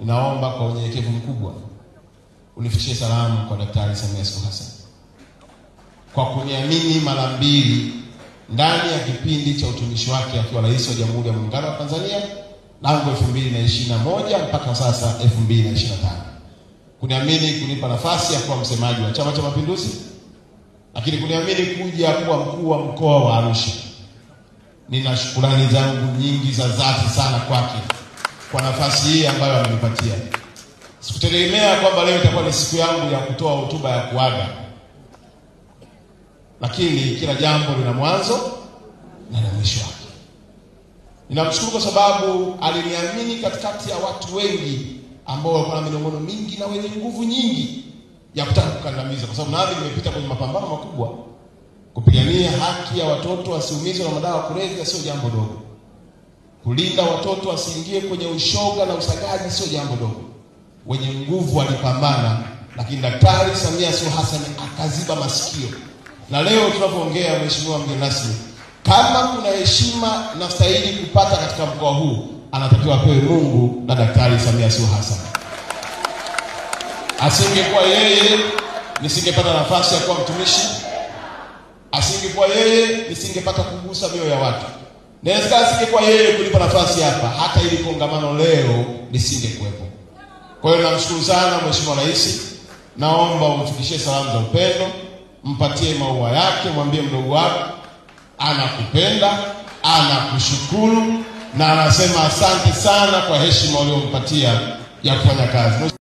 ninaomba kwa unyenyekevu mkubwa unifikishie salamu kwa Daktari Samia Suluhu Hassan kwa kuniamini mara mbili ndani ya kipindi cha utumishi wake akiwa rais wa Jamhuri ya Muungano wa Tanzania tangu 2021 mpaka sasa 2025. Kuniamini kunipa nafasi ya kuwa msemaji wa Chama cha Mapinduzi, lakini kuniamini kuja kuwa mkuu wa mkoa wa Arusha. Nina shukrani zangu nyingi za dhati sana kwake kwa nafasi hii ambayo amenipatia. Sikutegemea kwamba leo itakuwa ni siku yangu ya kutoa hotuba ya kuaga, lakini kila jambo lina mwanzo na mwisho wake. Ninamshukuru kwa sababu aliniamini katikati ya watu wengi ambao walikuwa na minong'ono mingi na wenye nguvu nyingi ya kutaka kukandamiza, kwa sababu nami nimepita kwenye mapambano makubwa. Kupigania haki ya watoto wasiumizwe na madawa ya kulevya sio jambo dogo. Kulinda watoto wasiingie kwenye ushoga na usagaji sio jambo dogo. Wenye nguvu walipambana, lakini Daktari Samia Suluhu Hassan akaziba masikio. Na leo tunapoongea, mheshimiwa mgeni rasmi, kama kuna heshima na stahili kupata katika mkoa huu, anatakiwa apewe Mungu na Daktari Samia Suluhu Hassan. Asingekuwa yeye, nisingepata nafasi ya kuwa mtumishi. Asingekuwa yeye, nisingepata kugusa mioyo ya watu. Na asingekuwa yeye kunipa nafasi hapa, hata ili kongamano leo lisingekuwepo. Kwa hiyo namshukuru sana Mheshimiwa Rais. Naomba umfikishie salamu za upendo, mpatie maua yake, mwambie mdogo wako anakupenda, anakushukuru na anasema asante sana kwa heshima uliyompatia ya kufanya kazi.